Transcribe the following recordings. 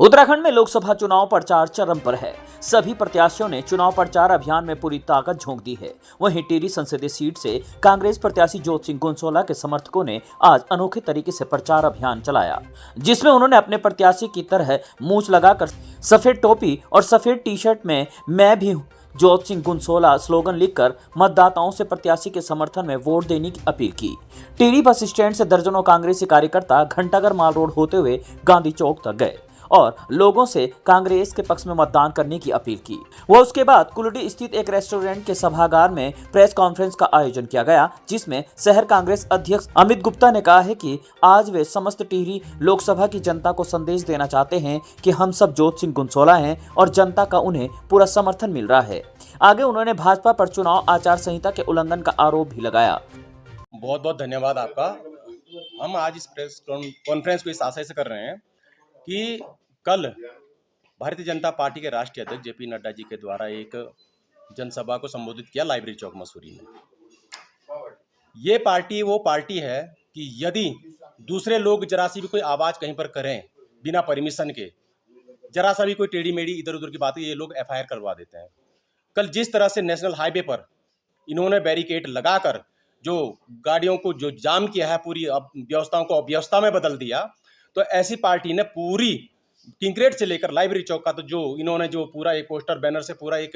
उत्तराखंड में लोकसभा चुनाव प्रचार चरम पर है। सभी प्रत्याशियों ने चुनाव प्रचार अभियान में पूरी ताकत झोंक दी है। वहीं टिहरी संसदीय सीट से कांग्रेस प्रत्याशी ज्योत सिंह गुनसोला के समर्थकों ने आज अनोखे तरीके से प्रचार अभियान चलाया, जिसमें उन्होंने अपने प्रत्याशी की तरह मूंछ लगाकर सफेद टोपी और सफेद टी शर्ट में मैं भी ज्योत सिंह गुनसोला स्लोगन लिखकर मतदाताओं से प्रत्याशी के समर्थन में वोट देने की अपील की। टिहरी बस स्टैंड से दर्जनों कांग्रेसी कार्यकर्ता घंटाघर माल रोड होते हुए गांधी चौक तक गए और लोगों से कांग्रेस के पक्ष में मतदान करने की अपील की। वह उसके बाद कुलडी स्थित एक रेस्टोरेंट के सभागार में प्रेस कॉन्फ्रेंस का आयोजन किया गया, जिसमें शहर कांग्रेस अध्यक्ष अमित गुप्ता ने कहा है कि आज वे समस्त टिहरी लोकसभा की जनता को संदेश देना चाहते हैं कि हम सब ज्योत सिंह गुनसोला हैं और जनता का उन्हें पूरा समर्थन मिल रहा है। आगे उन्होंने भाजपा पर चुनाव आचार संहिता के उल्लंघन का आरोप भी लगाया। बहुत बहुत धन्यवाद आपका। हम आज इस प्रेस कॉन्फ्रेंस को इस आशय से कर रहे हैं कि कल भारतीय जनता पार्टी के राष्ट्रीय अध्यक्ष जेपी नड्डा जी के द्वारा एक जनसभा को संबोधित किया लाइब्रेरी चौक मसूरी में। ये पार्टी वो पार्टी है कि यदि दूसरे लोग जरा सी भी कोई आवाज़ कहीं पर करें बिना परमिशन के, जरा सा भी कोई टेढ़ी मेढ़ी इधर उधर की बात, ये लोग एफआईआर करवा देते हैं। कल जिस तरह से नेशनल हाईवे पर इन्होंने बैरिकेड लगाकर जो गाड़ियों को जो जाम किया है, पूरी व्यवस्थाओं को अव्यवस्था में बदल दिया, तो ऐसी पार्टी ने पूरी किंक्रेट से लेकर लाइब्रेरी चौक का तो जो इन्होंने जो पूरा एक पोस्टर बैनर से पूरा एक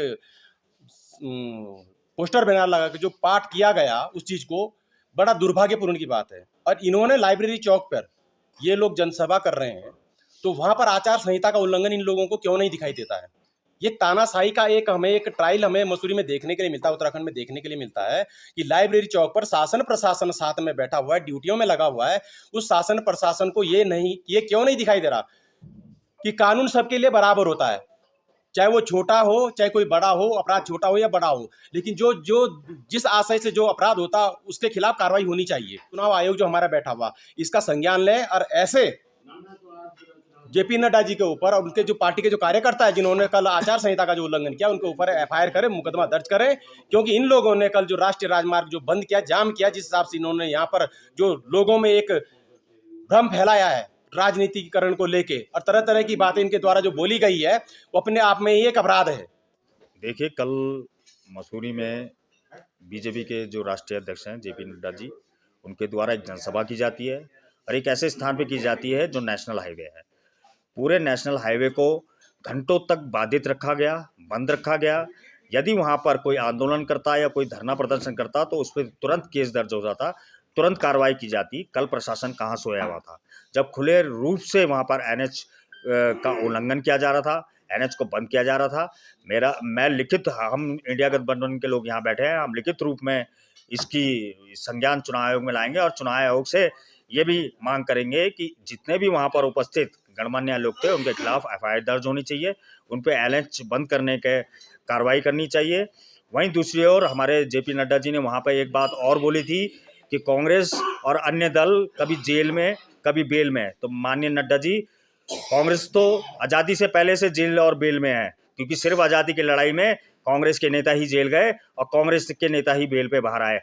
पोस्टर बैनर लगा के जो पाठ किया गया, उस चीज को बड़ा दुर्भाग्यपूर्ण की बात है। और इन्होंने लाइब्रेरी चौक पर ये लोग जनसभा कर रहे हैं, तो वहां पर आचार संहिता का उल्लंघन इन लोगों को क्यों नहीं दिखाई देता है? ये तानाशाही का एक ट्रायल हमें मसूरी में देखने के लिए मिलता है, उत्तराखंड में देखने के लिए मिलता है कि लाइब्रेरी चौक पर शासन प्रशासन साथ में बैठा हुआ है, ड्यूटियों में लगा हुआ है। उस शासन प्रशासन को ये क्यों नहीं दिखाई दे रहा कि कानून सबके लिए बराबर होता है, चाहे वो छोटा हो चाहे कोई बड़ा हो, अपराध छोटा हो या बड़ा हो, लेकिन जो जो जिस आशय से जो अपराध होता उसके खिलाफ कार्रवाई होनी चाहिए। चुनाव आयोग जो हमारा बैठा हुआ इसका संज्ञान ले और ऐसे जेपी नड्डा जी के ऊपर और उनके जो पार्टी के जो कार्यकर्ता है जिन्होंने कल आचार संहिता का जो उल्लंघन किया, उनके ऊपर एफआईआर करें, मुकदमा दर्ज करें। क्योंकि इन लोगों ने कल जो राष्ट्रीय राजमार्ग जो बंद किया, जाम किया, जिस हिसाब से इन्होंने यहाँ पर जो लोगों में एक भ्रम फैलाया है राजनीतिकरण को लेके और तरह तरह की बातें इनके द्वारा जो बोली गई है, वो अपने आप में ही एक अपराध है। देखिए, कल मसूरी में बीजेपी के जो राष्ट्रीय अध्यक्ष हैं जेपी नड्डा जी, उनके द्वारा एक जनसभा की जाती है और एक ऐसे स्थान पे की जाती है जो नेशनल हाईवे है। पूरे नेशनल हाईवे को घंटों तक बाधित रखा गया, बंद रखा गया। यदि वहाँ पर कोई आंदोलन करता या कोई धरना प्रदर्शन करता तो उस पर तुरंत केस दर्ज हो जाता, तुरंत कार्रवाई की जाती। कल प्रशासन कहाँ सोया हुआ था जब खुले रूप से वहाँ पर एनएच का उल्लंघन किया जा रहा था, एनएच को बंद किया जा रहा था। मैं लिखित, हम इंडिया गठबंधन के लोग यहाँ बैठे हैं, हम लिखित रूप में इसकी संज्ञान चुनाव आयोग में लाएंगे और चुनाव आयोग से ये भी मांग करेंगे कि जितने भी वहाँ पर उपस्थित गणमान्य लोग थे उनके खिलाफ एफआईआर दर्ज होनी चाहिए, उन पे एनएच बंद करने के कार्रवाई करनी चाहिए। वहीं दूसरी ओर हमारे जेपी नड्डा जी ने वहाँ पर एक बात और बोली थी कि कांग्रेस और अन्य दल कभी जेल में कभी बेल में। तो माननीय नड्डा जी, कांग्रेस तो आज़ादी से पहले से जेल और बेल में है, क्योंकि सिर्फ आज़ादी की लड़ाई में कांग्रेस के नेता ही जेल गए और कांग्रेस के नेता ही बेल पे बाहर आए।